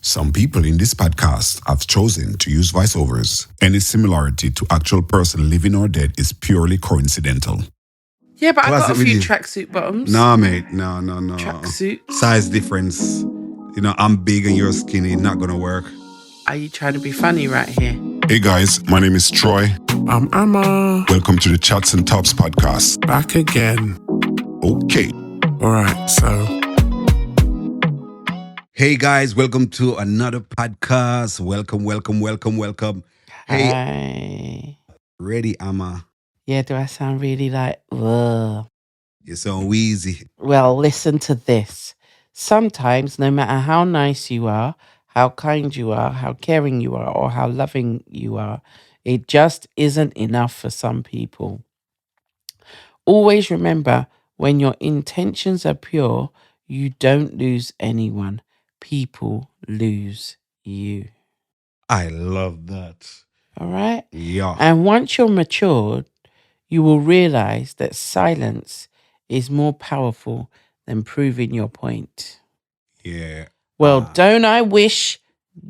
Some people in this podcast have chosen to use voiceovers. Any similarity to actual person living or dead is purely coincidental. Yeah, but I got a Classic few video. tracksuit bottoms. Nah, mate. No. Tracksuit. Size difference. You know, I'm big and you're skinny. Not gonna work. Are you trying to be funny right here? Hey guys, my name is Troy. I'm Emma. Welcome to the Chatz and Topz podcast. Back again. Okay. Alright, so Hey guys, welcome to another podcast. Welcome. Hey, Hi. ready, Amma? Yeah, do I sound really like, ugh? You're so wheezy. Well, listen to this. Sometimes, no matter how nice you are, how kind you are, how caring you are, or how loving you are, it just isn't enough for some people. Always remember, when your intentions are pure, you don't lose anyone. People lose you. I love that. All right? Yeah. And once you're matured, you will realize that silence is more powerful than proving your point. Yeah. Well, don't I wish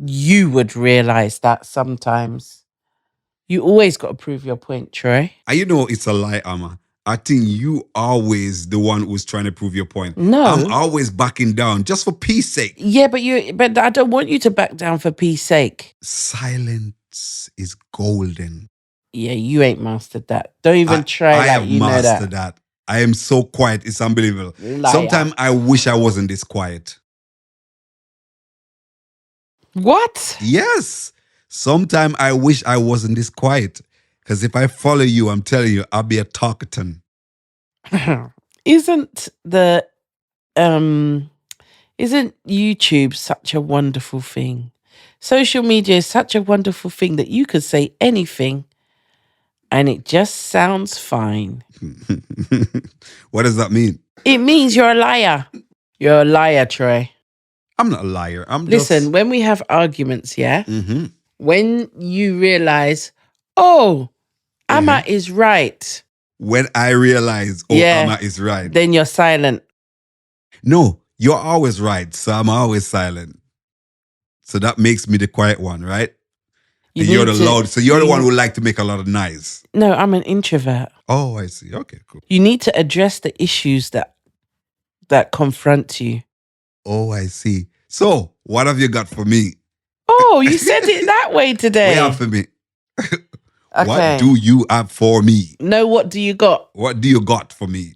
you would realize that sometimes? You always got to prove your point, Troy. And you know it's a lie, Amma. I think you always the one who's trying to prove your point. No. I'm always backing down just for peace sake. Yeah, but I don't want you to back down for peace sake. Silence is golden. Yeah, you ain't mastered that. Don't even I try have like you know mastered that. that. I am so quiet. It's unbelievable. Liar. Sometimes I wish I wasn't this quiet. What? Yes. Sometimes I wish I wasn't this quiet. Because if I follow you, I'm telling you, I'll be a talkaton. Isn't YouTube such a wonderful thing? Social media is such a wonderful thing that you could say anything and it just sounds fine. What does that mean? It means you're a liar. You're a liar, Troy. I'm not a liar. Listen, when we have arguments, yeah, Mhm. when you realize, oh, Amma is right, When I realize, Yeah. Amma is right. then you're silent. No, you're always right. So I'm always silent. So that makes me the quiet one, right? You And you're the need to- loud. So you're the one who like to make a lot of noise. No, I'm an introvert. Oh, I see. Okay, cool. You need to address the issues that confront you. Oh, I see. So what have you got for me? Oh, you said it that way today. What you have for me? Okay. What do you have for me? No, what do you got? What do you got for me?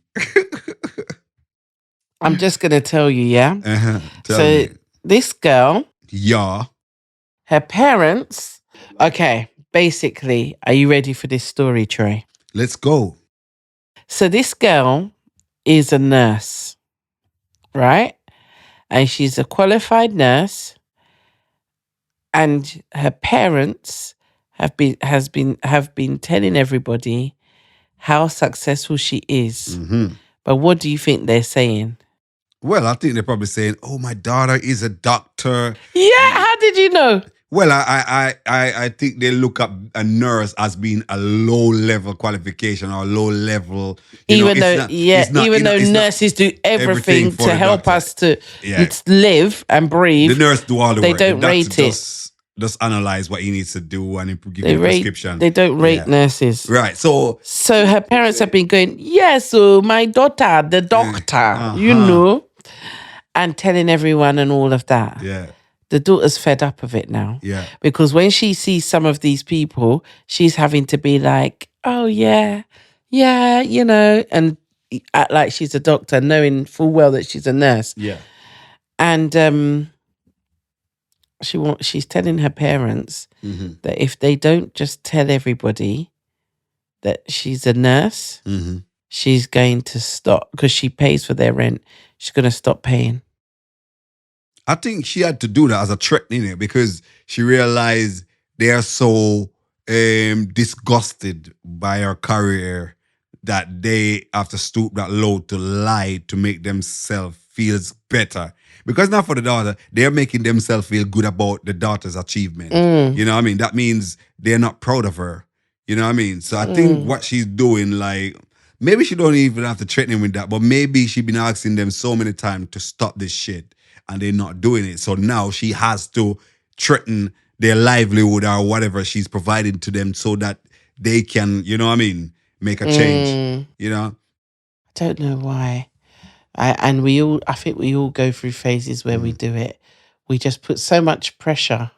I'm just going to tell you, yeah? Tell So me. this girl, Yeah. her parents, okay, basically, are you ready for this story, Troy? Let's go. So this girl is a nurse, right? And she's a qualified nurse, and her parents have been telling everybody how successful she is. Mhm. But what do you think they're saying? Well, I think they're probably saying, "Oh, my daughter is a doctor." Yeah, how did you know? Well, I think they look up a nurse as being a low level qualification or low level. Even though nurses do everything for to the help doctor. us to Yeah. live and breathe. The nurse do all the They work. don't The doctor rate it. Just analyze what he needs to do and give They you a rate. prescription. They don't rate Yeah. nurses. Right. So So her parents have been going, yes, so my daughter, the doctor, you know, and telling everyone and all of that. yeah, The daughter's fed up of it now. yeah. Because when she sees some of these people, she's having to be like, oh, yeah, you know, and act like she's a doctor, knowing full well that she's a nurse. Yeah. And she's telling her parents Mm-hmm. that if they don't just tell everybody that she's a nurse, Mm-hmm. she's going to stop, because she pays for their rent. She's going to stop paying. I think she had to do that as a threat, innit? Because she realized they are so disgusted by her career that they have to stoop that low to lie to make themselves feel better. Because not for the daughter, they're making themselves feel good about the daughter's achievement. You know what I mean? That means they're not proud of her. You know what I mean? So I think what she's doing, like, maybe she don't even have to threaten him with that, but maybe she been asking them so many times to stop this shit. and they're not doing it. So now she has to threaten their livelihood or whatever she's providing to them so that they can, you know what I mean, make a change, you know? I don't know why. I think we all go through phases where we do it. We just put so much pressure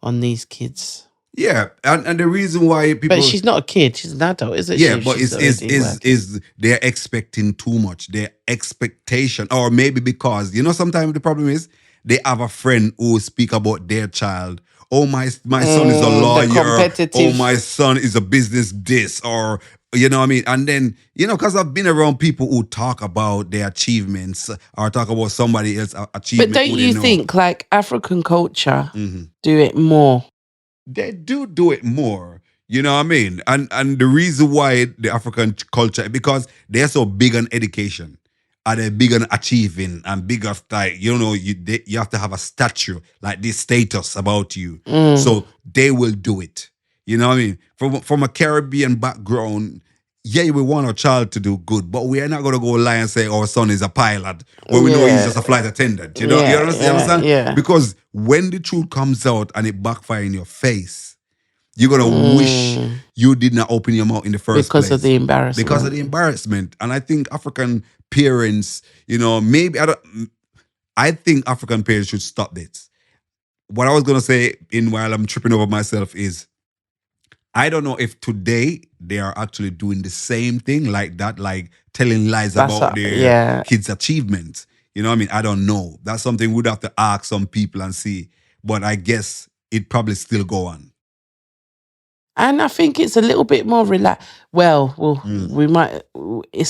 on these kids. Yeah, and the reason why people... But she's not a kid, she's an adult, isn't yeah, she? but is they're expecting too much. Their expectation, or maybe because, you know, sometimes the problem is they have a friend who speak about their child. Oh, my son is a lawyer. Oh, my son is a business this, or, you know what I mean? And then, you know, because I've been around people who talk about their achievements or talk about somebody else's achievement. But don't you think, like, African culture do it more? They do it more. You know what I mean? And the reason why the African culture, because they're so big on education, and they're big on achieving, and big of, like, you know, you have to have a statue, like this status about you. So they will do it. You know what I mean? From a Caribbean background, yeah, we want our child to do good, but we are not going to go lie and say our son is a pilot when we know he's just a flight attendant. You know, you understand? Yeah. Because when the truth comes out and it backfires in your face, you're going to wish you did not open your mouth in the first place. Because of the embarrassment. Because of the embarrassment. And I think African parents, you know, I think African parents should stop this. What I was going to say while I'm tripping over myself is, I don't know if today they are actually doing the same thing like that, like telling lies about their kids' achievements. You know what I mean? I don't know. That's something we'd have to ask some people and see. But I guess it probably still go on. And I think it's a little bit more relaxed. It's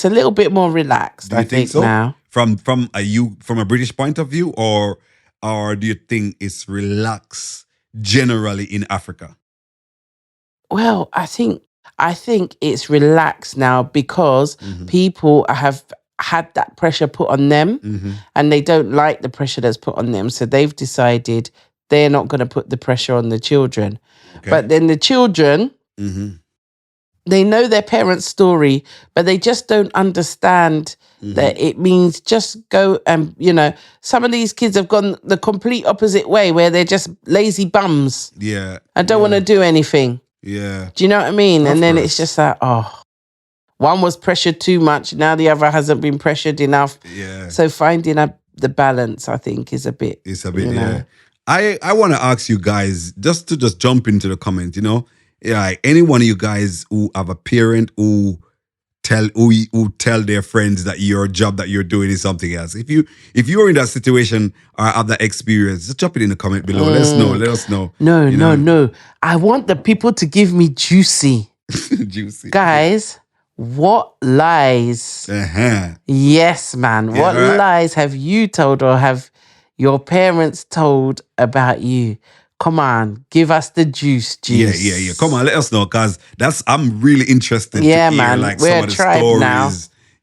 a little bit more relaxed, Do you I think so? now. From a British point of view, or do you think it's relaxed generally in Africa? Well, I think it's relaxed now because people have had that pressure put on them and they don't like the pressure that's put on them. So they've decided they're not going to put the pressure on the children. Okay. But then the children, they know their parents' story, but they just don't understand that it means just go and, you know, some of these kids have gone the complete opposite way where they're just lazy bums. Yeah. And don't want to do anything. Yeah. Do you know what I mean? And then it's just like, one was pressured too much. Now the other hasn't been pressured enough. Yeah. So finding the balance, I think, is a bit. It's a bit, yeah. I want to ask you guys, just to jump into the comments, you know, like any one of you guys who have a parent who tell their friends that your job that you're doing is something else. If you're in that situation or have that experience, just drop it in the comment below. Let us know. No. I want the people to give me juicy. Juicy. Guys, what lies? Yes, man. What lies have you told or have your parents told about you? Come on, give us the juice. Yeah. Come on, let us know, because I'm really interested to hear, man. like, We're some of the stories. Now.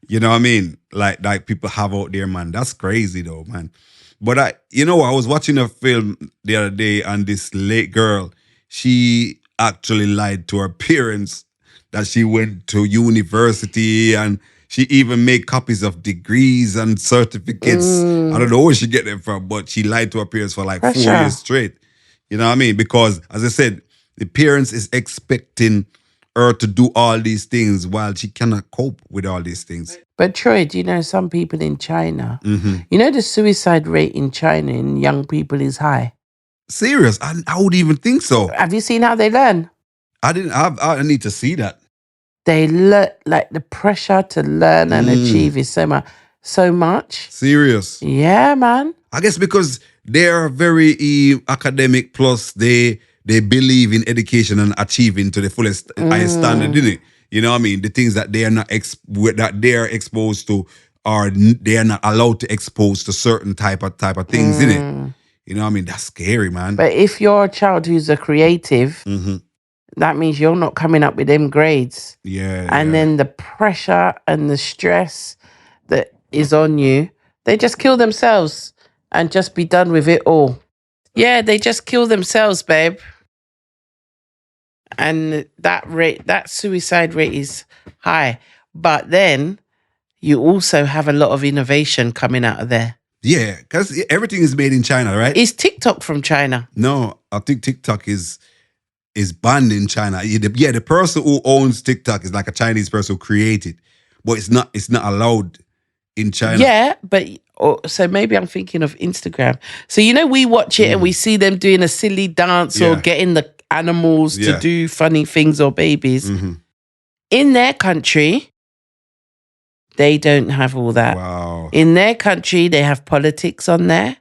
You know what I mean? Like people have out there, man. That's crazy though, man. But I was watching a film the other day, and this late girl, she actually lied to her parents that she went to university, and she even made copies of degrees and certificates. I don't know where she get them from, but she lied to her parents for like 4 years straight. You know what I mean? Because, as I said, the parents is expecting her to do all these things while she cannot cope with all these things. But Troy, do you know some people in China? You know the suicide rate in China in young people is high. Serious? I would even think so. Have you seen how they learn? I need to see that. They learn, like, the pressure to learn and achieve is so much. Serious? Yeah, man. I guess because they are very academic, plus they believe in education and achieving to the fullest highest standard, didn't it? You know what I mean? The things that they are not that they are exposed to, or they are not allowed to expose to certain type of things, isn't it? You know what I mean? That's scary, man. But if you're a child who's a creative, that means you're not coming up with them grades. Yeah. And then the pressure and the stress that is on you, they just kill themselves and just be done with it all. Yeah, they just kill themselves, babe. And that suicide rate is high. But then you also have a lot of innovation coming out of there. Yeah, because everything is made in China, right? Is TikTok from China? No, I think TikTok is banned in China. Yeah, the person who owns TikTok is like a Chinese person who created, but it's not allowed in China. Yeah, but so maybe I'm thinking of Instagram. So we watch it and we see them doing a silly dance or Yeah. getting the animals to Yeah. do funny things or babies. Mhm. In their country, they don't have all that. Wow. In their country, they have politics on there.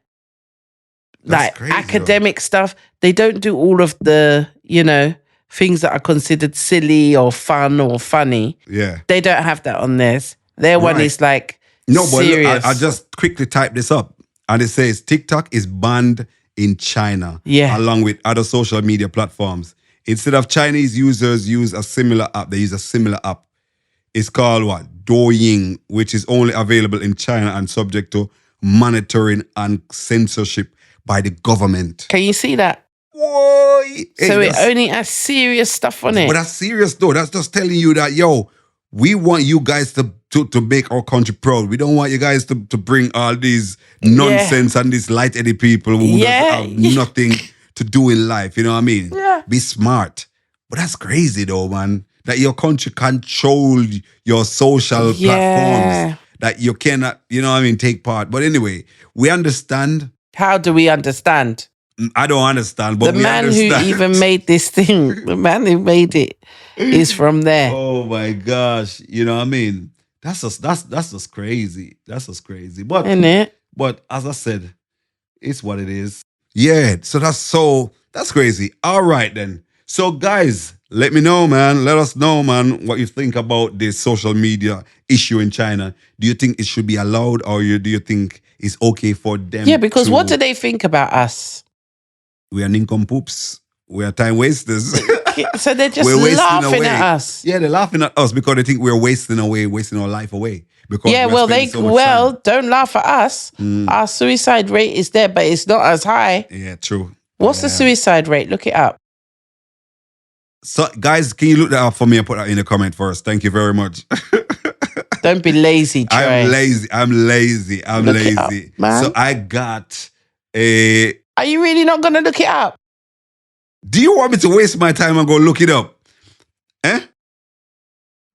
That's Like crazy, academic stuff. They don't do all of the, things that are considered silly or fun or funny. Yeah. They don't have that on theirs. Their one Right. is like No, but look, serious. I just quickly typed this up, and it says TikTok is banned in China, Yeah. along with other social media platforms. Instead of Chinese users use a similar app, they use a similar app. It's called what? Douyin, which is only available in China and subject to monitoring and censorship by the government. Can you see that? Whoa! So it only has serious stuff on it. But that's serious though. That's just telling you that, yo, we want you guys to make our country proud. We don't want you guys to bring all these nonsense and these light-headed people who Yeah. have nothing to do in life. You know what I mean? Yeah. Be smart. But that's crazy though, man. That your country control your social platforms. That you cannot, take part. But anyway, we understand. How do we understand? I don't understand, but The we man understand. who even made this thing, the man who made it is from there. Oh my gosh. You know what I mean? That's just crazy. That's just crazy. But Isn't it? But as I said, it's what it is. Yeah, so that's crazy. All right then. So guys, let me know, man. Let us know, man, what you think about this social media issue in China. Do you think it should be allowed, or do you think it's okay for them? Yeah, because what do they think about us? We are nincompoops. We are time wasters. So they're just We're wasting laughing away. at us. Yeah, they're laughing at us because they think we're wasting our life away. Because Yeah, we're well, spending so much time. don't laugh at us. Our suicide rate is there, but it's not as high. Yeah, true. What's the suicide rate? Look it up. So, guys, can you look that up for me and put that in the comment first? Thank you very much. Don't be lazy, Trey. I'm lazy. Look it up, man. So I got a... Are you really not going to look it up? Do you want me to waste my time and go look it up?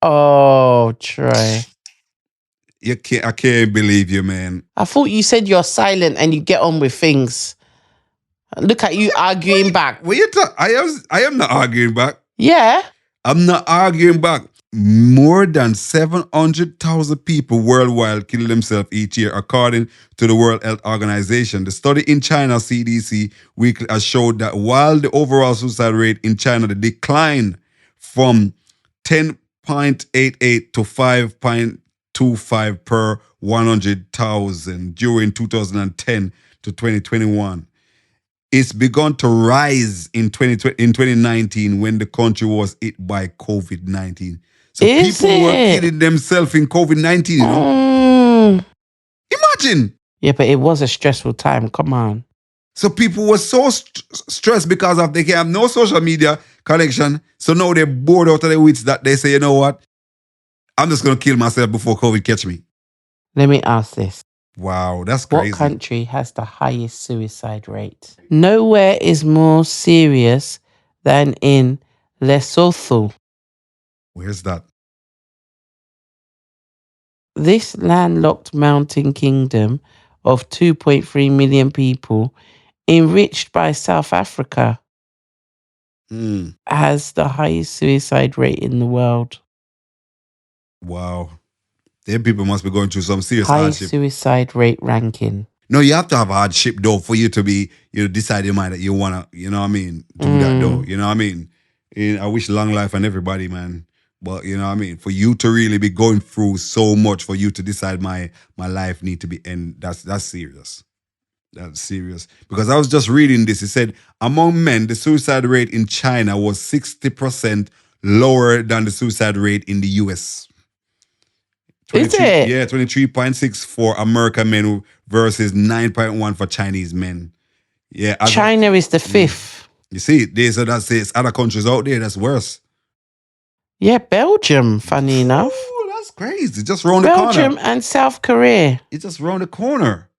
Oh, Trey. I can't believe you, man. I thought you said you're silent and you get on with things. Look at you arguing back. What you talk? I am not arguing back. Yeah. I'm not arguing back. More than 700,000 people worldwide kill themselves each year, according to the World Health Organization. The study in China, CDC Weekly, has showed that while the overall suicide rate in China declined from 10.88 to 5.25 per 100,000 during 2010 to 2021, it's begun to rise in 2019 when the country was hit by COVID-19. So people were killing themselves in COVID-19, you know? Imagine. Yeah, but it was a stressful time. Come on. So people were so stressed because they can have no social media connection. So now they're bored out of their wits that they say, you know what? I'm just going to kill myself before COVID catch me. Let me ask this. Wow, that's crazy. What country has the highest suicide rate? Nowhere is more serious than in Lesotho. Where's that? This landlocked mountain kingdom of 2.3 million people, enriched by South Africa, has the highest suicide rate in the world. Wow. Them people must be going through some serious Highest hardship. suicide rate ranking. No, you have to have hardship though for you to be, decide your mind that you want to, you know what I mean, do that though. You know what I mean? I wish long life on everybody, man. But you know what I mean? For you to really be going through so much, for you to decide my life need to be end, that's serious. That's serious. Because I was just reading this. It said, among men, the suicide rate in China was 60% lower than the suicide rate in the US. Is it? Yeah, 23.6 for American men versus 9.1 for Chinese men. Yeah. China is the fifth. You see, that's other countries out there that's worse. Yeah, Belgium, funny enough. Oh, that's crazy. Just round the corner. Belgium and South Korea. It's just round the corner.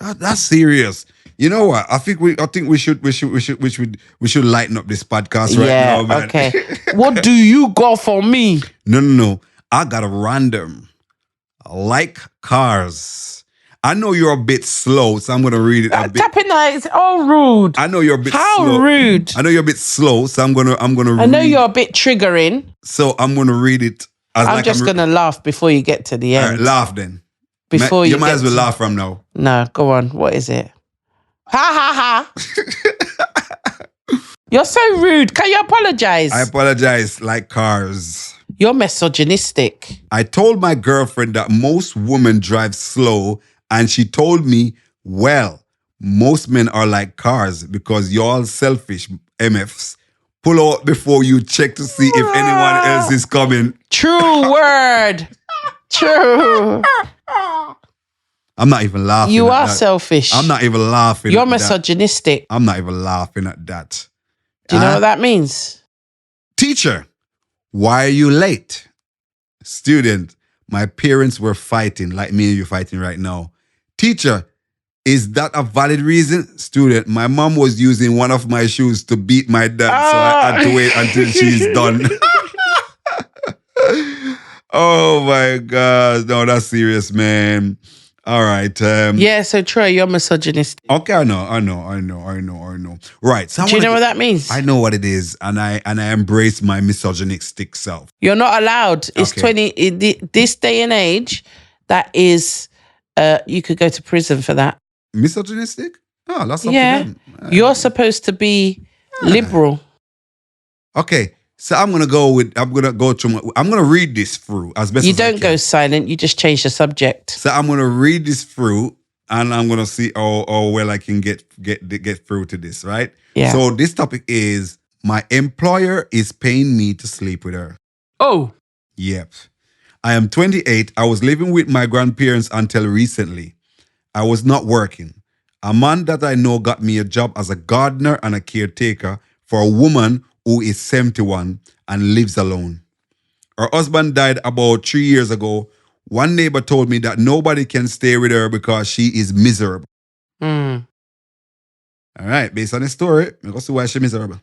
That's serious. You know what? I think we should lighten up this podcast right now, man. Okay. What do you got for me? No. I got a random. Like cars. I know you're a bit slow, so I'm gonna read it a bit. Tapping that is all rude. I know you're a bit How slow. rude. I know you're a bit slow, so I'm gonna I know you're a bit triggering. So I'm gonna read it as I'm just gonna laugh before you get to the end. All right, laugh then. Before you might as well laugh from now. No, go on. What is it? Ha ha ha. You're so rude. Can you apologize? I apologize. Like cars. You're misogynistic. I told my girlfriend that most women drive slow, and she told me, well, most men are like cars because y'all selfish MFs. Pull out before you check to see if anyone else is coming. True word. True. I'm not even laughing. You at are that. selfish. I'm not even laughing. You're at misogynistic. that. I'm not even laughing at that. Do you know what that means? Teacher, why are you late? Student, my parents were fighting, like me and you fighting right now. Teacher, is that a valid reason? Student, my mom was using one of my shoes to beat my dad, so I had to wait until she's done. Oh my God. No, that's serious, man. All right. Yeah, so Troy, you're misogynistic. Okay, I know. Right. So Do you know what that means? I know what it is, and I embrace my misogynistic self. You're not allowed. It's Okay. this day and age, that is, you could go to prison for that. Misogynistic? Oh, that's up Yeah. to them. You're supposed to be liberal. Okay. So I'm gonna read this through as best You as I don't can. go silent. You just change the subject. So I'm gonna read this through, and I'm gonna see how well I can get through to this, right? Yeah. So this topic is my employer is paying me to sleep with her. Oh. Yep. I am 28. I was living with my grandparents until recently. I was not working. A man that I know got me a job as a gardener and a caretaker for a woman who is 71 and lives alone. Her husband died about 3 years ago. One neighbor told me that nobody can stay with her because she is miserable. Mm. All right, based on the story, I'm going to see why she's miserable.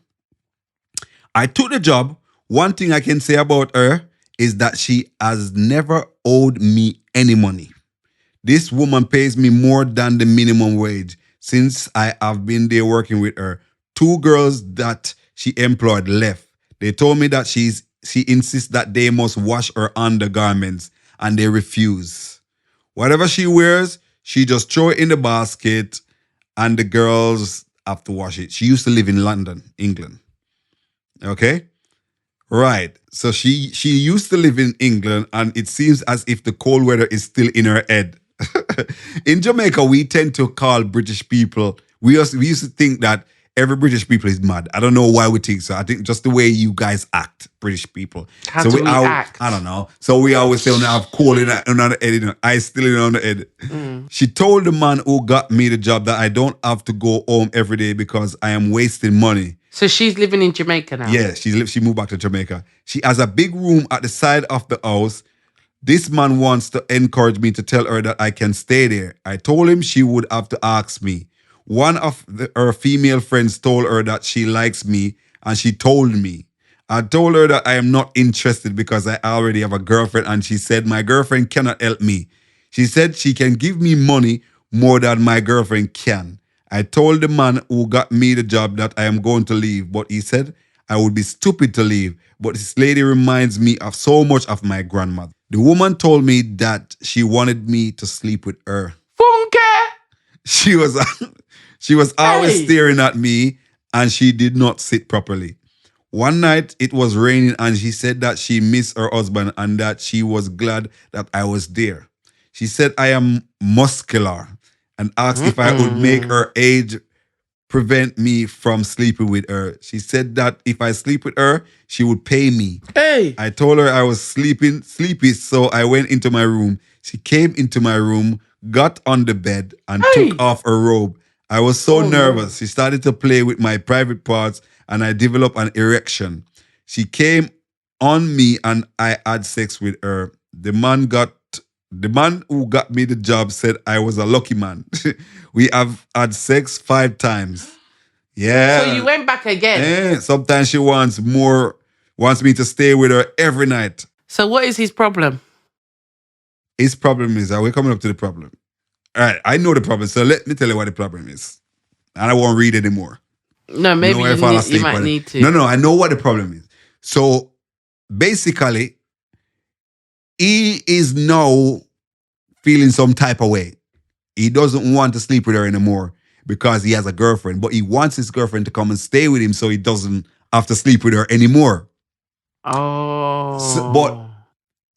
I took the job. One thing I can say about her is that she has never owed me any money. This woman pays me more than the minimum wage since I have been there working with her. 2 girls that she employed left. They told me that she insists that they must wash her undergarments, and they refuse. Whatever she wears, she just throw it in the basket, and the girls have to wash it. She used to live in London, England. Okay? Right. So she used to live in England, and it seems as if the cold weather is still in her head. In Jamaica, we tend to call British people, we used to think that every British people is mad. I don't know why we think so. I think just the way you guys act, British people. How do we act? I don't know. So we always say, I have cold in the head, I still in on the head. She told the man who got me the job that I don't have to go home every day because I am wasting money. So she's living in Jamaica now? Yeah, she moved back to Jamaica. She has a big room at the side of the house. This man wants to encourage me to tell her that I can stay there. I told him she would have to ask me. One of her female friends told her that she likes me, and she told me. I told her that I am not interested because I already have a girlfriend, and she said my girlfriend cannot help me. She said she can give me money more than my girlfriend can. I told the man who got me the job that I am going to leave, but he said I would be stupid to leave. But this lady reminds me of so much of my grandmother. The woman told me that she wanted me to sleep with her. Funke! She was always staring at me, and she did not sit properly. One night it was raining, and she said that she missed her husband and that she was glad that I was there. She said I am muscular and asked if I would make her age prevent me from sleeping with her. She said that if I sleep with her, she would pay me. Hey! I told her I was sleepy, so I went into my room. She came into my room, got on the bed, and took off her robe. I was so nervous. She started to play with my private parts, and I developed an erection. She came on me, and I had sex with her. The man got The man who got me the job said I was a lucky man. We have had sex 5 times. Yeah. So you went back again. Sometimes she wants me to stay with her every night. So what is his problem? His problem is that we're coming up to the problem. All right, I know the problem. So let me tell you what the problem is. And I won't read anymore. No, maybe you might need to. No, I know what the problem is. So basically, he is now feeling some type of way. He doesn't want to sleep with her anymore because he has a girlfriend, but he wants his girlfriend to come and stay with him so he doesn't have to sleep with her anymore. Oh. But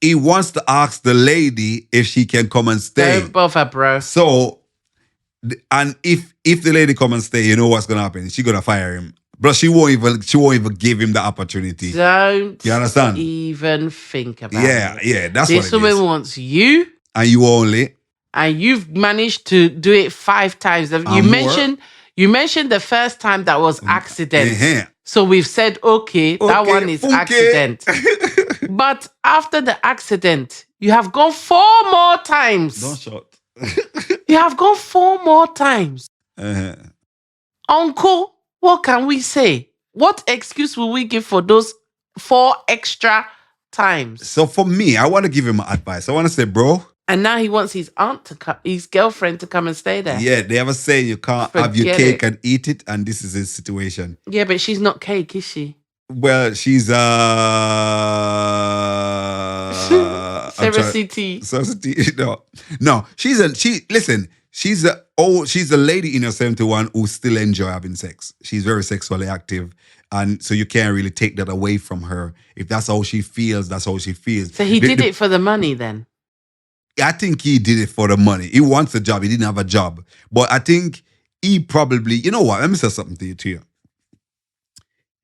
he wants to ask the lady if she can come and stay. Don't bother, bro. So, and if the lady come and stay, you know what's gonna happen? She's gonna fire him. But she won't even give him the opportunity. Don't you understand? Even think about it. Yeah, that's what it is. This woman wants you. And you only. And you've managed to do it 5 times. You mentioned the first time that was accident. So we've said, okay, that one is accident. But after the accident, you have gone 4 more times. Don't shut. You have gone 4 more times. Uncle, what can we say? What excuse will we give for those 4 extra times? So for me, I want to give him advice. I want to say, bro. And now he wants his his girlfriend to come and stay there. Yeah, they ever say you can't have your cake and eat it, and this is his situation. Yeah, but she's not cake, is she? Well, she's Sericity. No. She's a lady in her 71 who still enjoy having sex. She's very sexually active. And so you can't really take that away from her. If that's how she feels, that's how she feels. So he did it for the money then? I think he did it for the money. He wants a job. He didn't have a job. But I think he probably, you know what? Let me say something to you.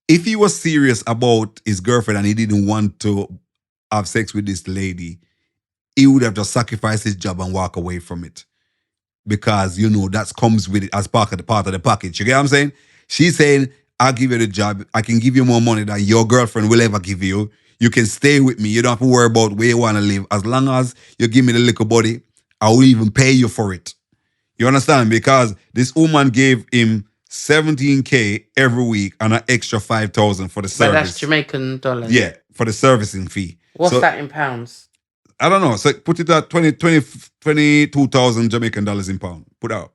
If he was serious about his girlfriend and he didn't want to have sex with this lady, he would have just sacrificed his job and walk away from it. Because, that comes with it as part of the package. You get what I'm saying? She's saying, I'll give you the job. I can give you more money than your girlfriend will ever give you. You can stay with me. You don't have to worry about where you want to live. As long as you give me the little body, I will even pay you for it. You understand? Because this woman gave him $17,000 every week and an extra $5,000 for the service. But that's Jamaican dollars. Yeah, for the servicing fee. What's that in pounds? I don't know. So put it at 22,000 Jamaican dollars in pound. Put out.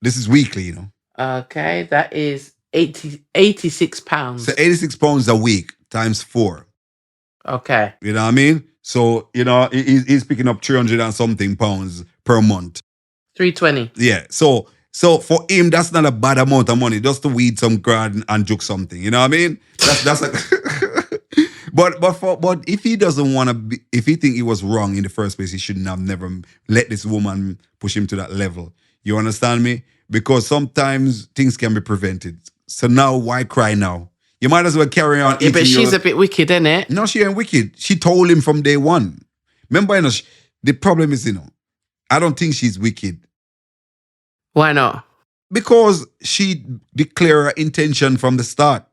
This is weekly, Okay, that is 86 pounds. So 86 pounds a week times 4. Okay. You know what I mean? So, he's picking up 300 and something pounds per month. 320. Yeah. So for him, that's not a bad amount of money just to weed some garden and juke something. You know what I mean? That's like. But if he doesn't want to be, if he think he was wrong in the first place, he shouldn't have never let this woman push him to that level. You understand me? Because sometimes things can be prevented. So now, why cry now? You might as well carry on. Yeah, but she's a bit wicked, isn't it? No, she ain't wicked. She told him from day one. Remember, the problem is, I don't think she's wicked. Why not? Because she declared her intention from the start.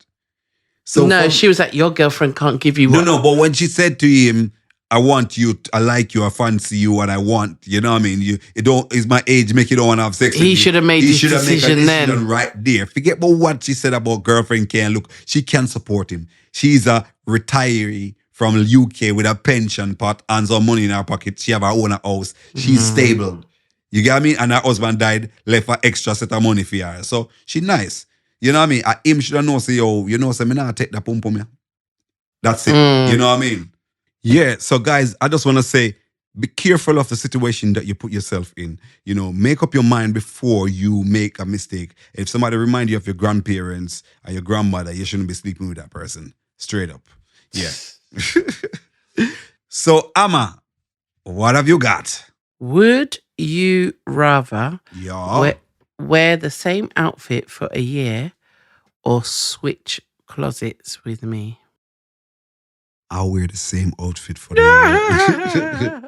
So she was like, your girlfriend can't give you what. No, but when she said to him, I want you, I like you, I fancy you, and I want, you know what I mean? It's my age, make you don't want to have sex with me. He should have made this decision then. Right there. Forget about what she said about girlfriend can look. She can support him. She's a retiree from UK with a pension pot and some money in her pocket. She have her own house. She's stable. You get me? And her husband died, left her extra set of money for her. So she nice. You know what I mean? Him should have known, say, me not take that pum pum. That's it. You know what I mean? Yeah, so guys, I just want to say, be careful of the situation that you put yourself in. Make up your mind before you make a mistake. If somebody remind you of your grandparents or your grandmother, you shouldn't be sleeping with that person. Straight up. Yeah. So, Amma, what have you got? Would you rather Yeah. wear the same outfit for a year or switch closets with me? I'll wear the same outfit for the year.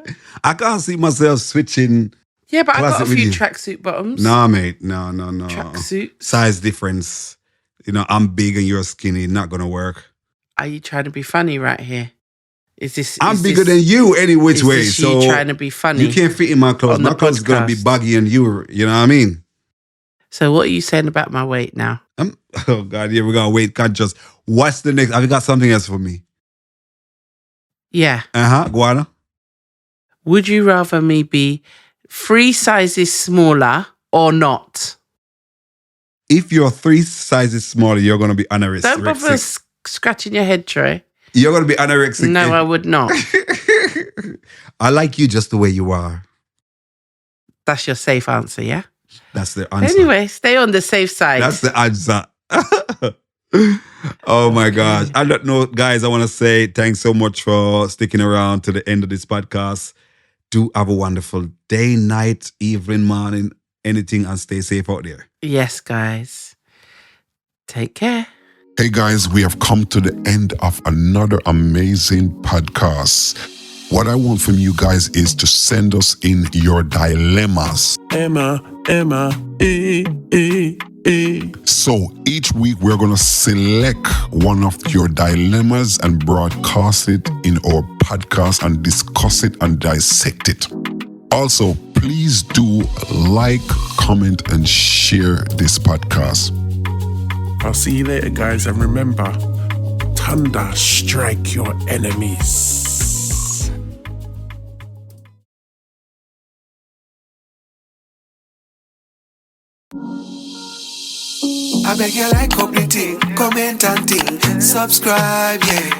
I can't see myself switching. Yeah, but I got a few tracksuit bottoms. Nah, mate. No. Tracksuit. Size difference. I'm big and you're skinny. Not going to work. Are you trying to be funny right here? I'm bigger than you any which way. Is So she trying to be funny? You can't fit in my clothes. on the My clothes is gonna be podcast? baggy and you know what I mean? So what are you saying about my weight now? Oh God, yeah, we're gonna weight conscious. What's the next? Have you got something else for me? Yeah. Guana. Would you rather me be 3 sizes smaller or not? If you're 3 sizes smaller, you're gonna be anorexic. Don't bother scratching your head, Troy. You're gonna be anorexic. No, I would not. I like you just the way you are. That's your safe answer, yeah? That's the answer. Anyway, stay on the safe side. That's the answer. Oh my gosh. I don't know, guys. I want to say thanks so much for sticking around to the end of this podcast. Do have a wonderful day, night, evening, morning, anything, and stay safe out there. Yes, guys. Take care. Hey guys, we have come to the end of another amazing podcast. What I want from you guys is to send us in your dilemmas. Emma, So each week we're going to select one of your dilemmas and broadcast it in our podcast and discuss it and dissect it. Also, please do like, comment, and share this podcast. I'll see you later, guys. And remember, thunder strike your enemies. I beg you like up the thing, comment and thing, subscribe, yeah.